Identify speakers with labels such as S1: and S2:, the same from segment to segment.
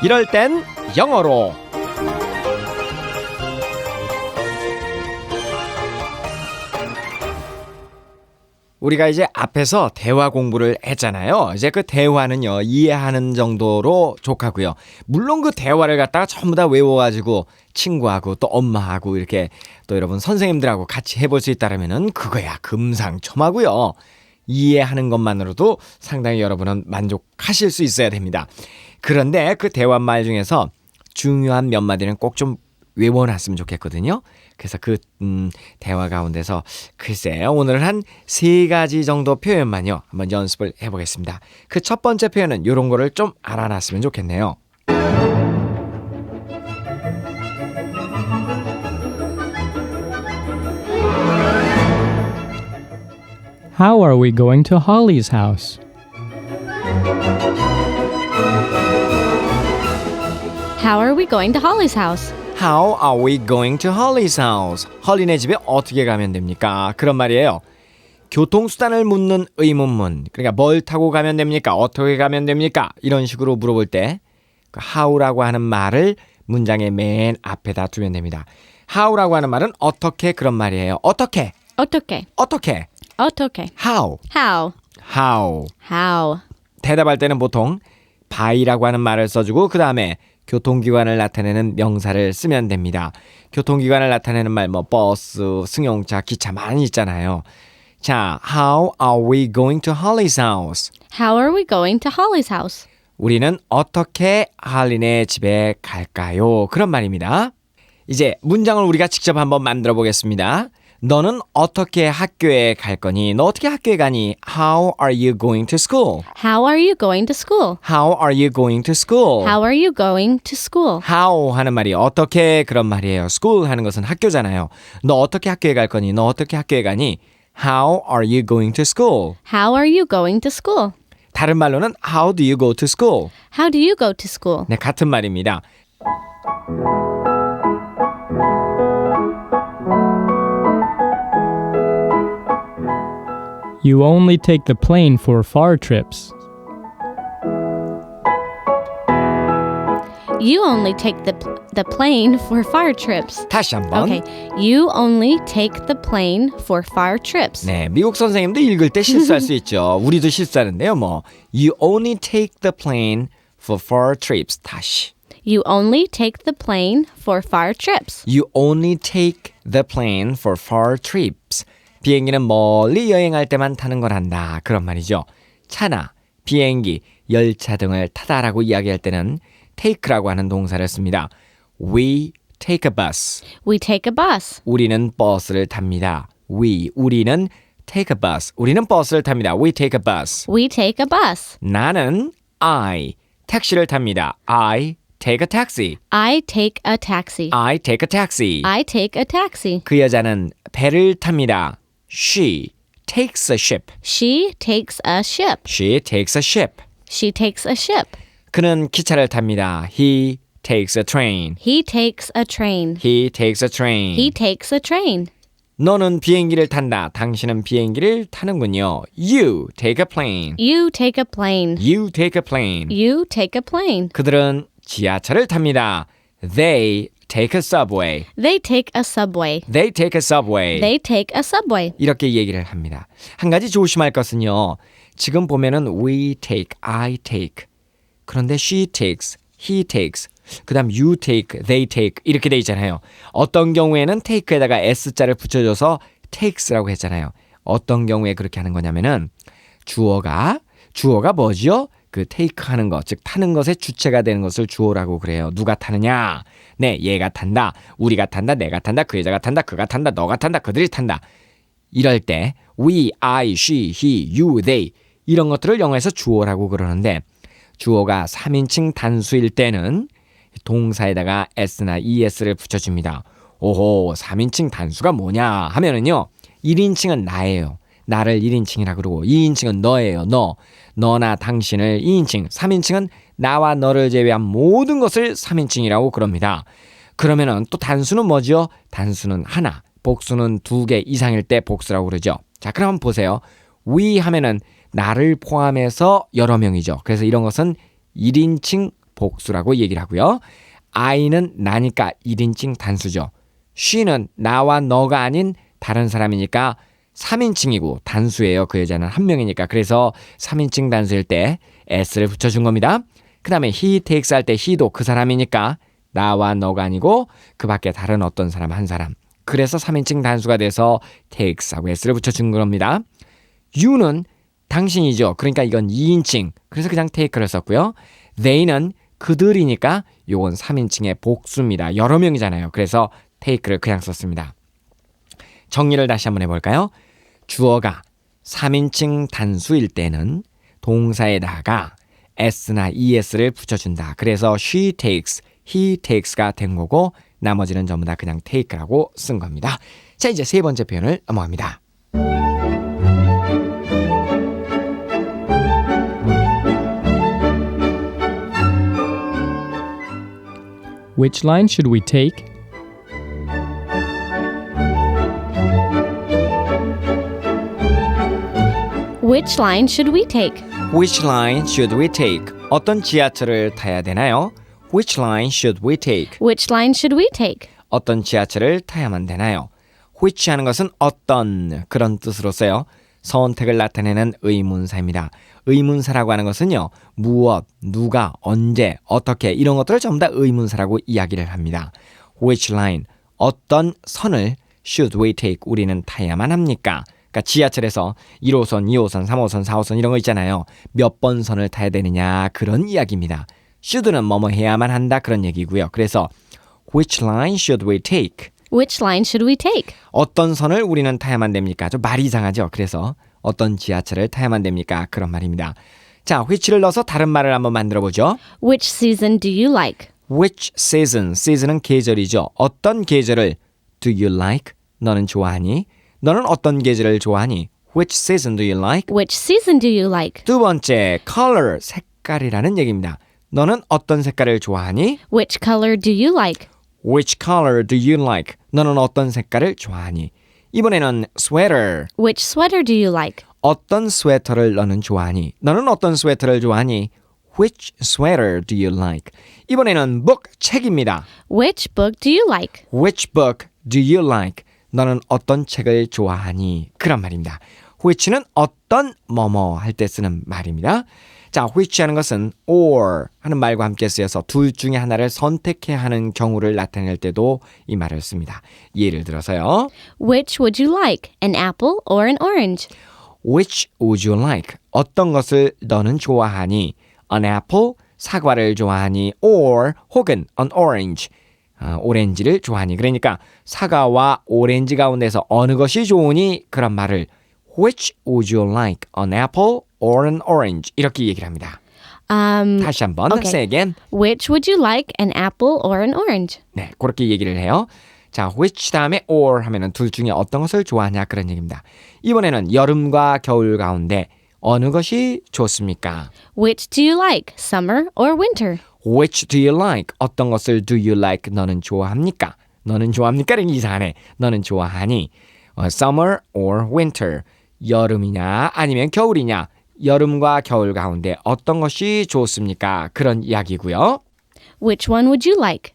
S1: 이럴 땐 영어로. 우리가 이제 앞에서 대화 공부를 했잖아요. 이제 그 대화는요, 이해하는 정도로 족하고요. 물론 그 대화를 갖다가 전부 다 외워가지고 친구하고 또 엄마하고 이렇게 또 여러분 선생님들하고 같이 해볼 수 있다면은 그거야 금상첨화고요. 이해하는 것만으로도 상당히 여러분은 만족하실 수 있어야 됩니다. 그런데 그 대화말 중에서 중요한 몇 마디는 꼭 좀 외워놨으면 좋겠거든요. 그래서 그 대화 가운데서 글쎄요, 오늘은 한 3가지 정도 표현만요 한번 연습을 해보겠습니다. 그 첫 번째 표현은 이런 거를 좀 알아놨으면 좋겠네요.
S2: How are we going to Holly's house?
S3: How are we going to Holly's house?
S1: How are we going to Holly's house? 헐리네 집에 어떻게 가면 됩니까? 그런 말이에요. 교통수단을 묻는 의문문. 그러니까 뭘 타고 가면 됩니까? 어떻게 가면 됩니까? 이런 식으로 물어볼 때 그 how라고 하는 말을 문장의 맨 앞에다 두면 됩니다. how라고 하는 말은 어떻게 그런 말이에요. 어떻게?
S3: 어떻게?
S1: 어떻게?
S3: 어떻게?
S1: How?
S3: How?
S1: How?
S3: How?
S1: 대답할 때는 보통 by라고 하는 말을 써주고 그 다음에 교통기관을 나타내는 명사를 쓰면 됩니다. 교통기관을 나타내는 말 뭐 버스, 승용차, 기차 많이 있잖아요. 자, how are we going to Holly's house?
S3: How are we going to Holly's house?
S1: 우리는 어떻게 할리네 집에 갈까요? 그런 말입니다. 이제 문장을 우리가 직접 한번 만들어 보겠습니다. 너는 어떻게 학교에 갈 거니? 너 어떻게 학교에 가니? How are you going to school?
S3: How are you going to school?
S1: How are you going to school?
S3: How are you going to school?
S1: How 하는 말이 어떻게 그런 말이에요. School 하는 것은 학교잖아요. 너 어떻게 학교에 갈 거니? 너 어떻게 학교에 가니? How are you going to school?
S3: How are you going to school?
S1: 다른 말로는 How do you go to school?
S3: How do you go to school?
S1: 네, 같은 말입니다.
S2: You only take the plane for far trips.
S3: You only take the plane for far trips.
S1: 다시 한번.
S3: Okay. You only take the plane for far trips.
S1: 네, 미국 선생님도 읽을 때 실수할 수 있죠. 우리도 실수하는데요. 뭐 You only take the plane for far trips. 다시.
S3: You only take the plane for far trips.
S1: You only take the plane for far trips. 비행기는 멀리 여행할 때만 타는 거란다. 그런 말이죠. 차나 비행기, 열차 등을 타다라고 이야기할 때는 take라고 하는 동사를 씁니다. We take a bus.
S3: We take a bus.
S1: 우리는 버스를 탑니다. 우리는 take a bus. 우리는 버스를 탑니다. We take a bus.
S3: We take a bus.
S1: 나는 I 택시를 탑니다. I take a taxi.
S3: I take a taxi.
S1: I take a taxi.
S3: I take a taxi.
S1: 그 여자는 배를 탑니다. She takes a ship.
S3: She takes a ship.
S1: She takes a ship.
S3: She takes a ship.
S1: 그는 기차를 탑니다. He takes a train.
S3: He takes a train.
S1: He takes a train.
S3: He takes a train.
S1: 너는 비행기를 탄다. 당신은 비행기를 타는군요. You take a plane.
S3: You take a plane.
S1: You take a plane.
S3: You take a plane.
S1: 그들은 지하철을 탑니다. They take a subway.
S3: They take a subway.
S1: They take a subway.
S3: They take a subway.
S1: 이렇게 얘기를 합니다. 한 가지 조심할 것은요. 지금 보면은 we take, I take. 그런데 she takes, he takes. 그 다음 you take, they take 이렇게 돼 있잖아요. 어떤 경우에는 take에다가 s자를 붙여줘서 takes라고 했잖아요. 어떤 경우에 그렇게 하는 거냐면은 주어가 뭐죠? 그 take 하는 것, 즉 타는 것의 주체가 되는 것을 주어라고 그래요. 누가 타느냐? 네, 얘가 탄다, 우리가 탄다, 내가 탄다, 그 여자가 탄다, 그가 탄다, 너가 탄다, 그들이 탄다. 이럴 때 we, I, she, he, you, they 이런 것들을 영어에서 주어라고 그러는데 주어가 3인칭 단수일 때는 동사에다가 s나 es를 붙여줍니다. 오호, 3인칭 단수가 뭐냐 하면은요. 1인칭은 나예요. 나를 1인칭이라 그러고 2인칭은 너예요. 너나 당신을 2인칭, 3인칭은 나와 너를 제외한 모든 것을 3인칭이라고 그럽니다. 그러면은 또 단수는 뭐죠? 단수는 하나, 복수는 2개 이상일 때 복수라고 그러죠. 자, 그럼 보세요. we 하면은 나를 포함해서 여러 명이죠. 그래서 이런 것은 1인칭 복수라고 얘기를 하고요. I는 나니까 1인칭 단수죠. she는 나와 너가 아닌 다른 사람이니까 3인칭이고 단수예요. 그 여자는 한 명이니까. 그래서 3인칭 단수일 때 s를 붙여준 겁니다. 그 다음에 he takes 할 때 he도 그 사람이니까 나와 너가 아니고 그 밖에 다른 어떤 사람 한 사람. 그래서 3인칭 단수가 돼서 takes하고 s를 붙여준 겁니다. you는 당신이죠. 그러니까 이건 2인칭. 그래서 그냥 take를 썼고요. they는 그들이니까 요건 3인칭의 복수입니다. 여러 명이잖아요. 그래서 take를 그냥 썼습니다. 정리를 다시 한번 해볼까요? 주어가 3인칭 단수일 때는 동사에다가 s나 es를 붙여준다. 그래서 she takes, he takes가 된 거고 나머지는 전부 다 그냥 take라고 쓴 겁니다. 자, 이제 세 번째 표현을 넘어갑니다.
S2: Which line should we take?
S3: Which line should we take?
S1: Which line should we take? 어떤 지하철을 타야 되나요? Which line should we take?
S3: Which line should we take?
S1: 어떤 지하철을 타야만 되나요? which 하는 것은 어떤 그런 뜻으로 써요. 선택을 나타내는 의문사입니다. 의문사라고 하는 것은요. 무엇, 누가, 언제, 어떻게 이런 것들을 전부 다 의문사라고 이야기를 합니다. Which line, 어떤 선을 should we take, 우리는 타야만 합니까? 그러니까 지하철에서 1호선, 2호선, 3호선, 4호선 이런 거 있잖아요. 몇 번 선을 타야 되느냐 그런 이야기입니다. should는 뭐뭐 해야만 한다 그런 얘기고요. 그래서 which line should we take?
S3: Which line should we take?
S1: 어떤 선을 우리는 타야만 됩니까? 좀 말이 이상하죠. 그래서 어떤 지하철을 타야만 됩니까? 그런 말입니다. 자, which를 넣어서 다른 말을 한번 만들어 보죠.
S3: Which season do you like?
S1: Which season? season은 계절이죠. 어떤 계절을 do you like? 너는 좋아하니? 너는 어떤 계절을 좋아하니? Which season do you like?
S3: Which season do you like?
S1: 두 번째, color, 색깔이라는 얘기입니다. 너는 어떤 색깔을 좋아하니?
S3: Which color do you like?
S1: Which color do you like? 너는 어떤 색깔을 좋아하니? 이번에는 sweater.
S3: Which sweater do you like?
S1: 어떤 스웨터를 너는 좋아하니? 너는 어떤 스웨터를 좋아하니? Which sweater do you like? 이번에는 book, 책입니다.
S3: Which book do you like?
S1: Which book do you like? 너는 어떤 책을 좋아하니? 그런 말입니다. which는 어떤 뭐뭐 할 때 쓰는 말입니다. 자, which 하는 것은 or 하는 말과 함께 쓰여서 둘 중에 하나를 선택해야 하는 경우를 나타낼 때도 이 말을 씁니다. 예를 들어서요.
S3: Which would you like? An apple or an orange?
S1: Which would you like? 어떤 것을 너는 좋아하니? An apple, 사과를 좋아하니? Or 혹은 an orange, 오렌지를 좋아하니? 그러니까 사과와 오렌지 가운데서 어느 것이 좋으니? 그런 말을 Which would you like? An apple or an orange? 이렇게 얘기를 합니다. 다시 한번
S3: okay.
S1: say again.
S3: Which would you like? An apple or an orange?
S1: 네, 그렇게 얘기를 해요. 자, which 다음에 or 하면은 둘 중에 어떤 것을 좋아하냐 그런 얘기입니다. 이번에는 여름과 겨울 가운데 어느 것이 좋습니까?
S3: Which do you like? Summer or winter?
S1: Which do you like? 어떤 것을 do you like? 너는 좋아합니까? 너는 좋아합니까? 이게 이상하네. 너는 좋아하니? Summer or winter? 여름이냐 아니면 겨울이냐? 여름과 겨울 가운데 어떤 것이 좋습니까? 그런 이야기고요.
S3: Which one would you like?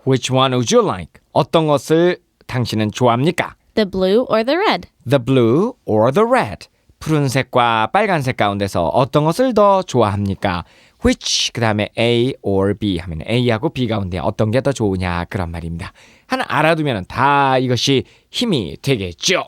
S1: Which one would you like? 어떤 것을 당신은 좋아합니까?
S3: The blue or the red?
S1: The blue or the red? 푸른색과 빨간색 가운데서 어떤 것을 더 좋아합니까? Which 그 다음에 A or B 하면 A하고 B 가운데 어떤 게 더 좋으냐 그런 말입니다. 하나 알아두면 다 이것이 힘이 되겠죠.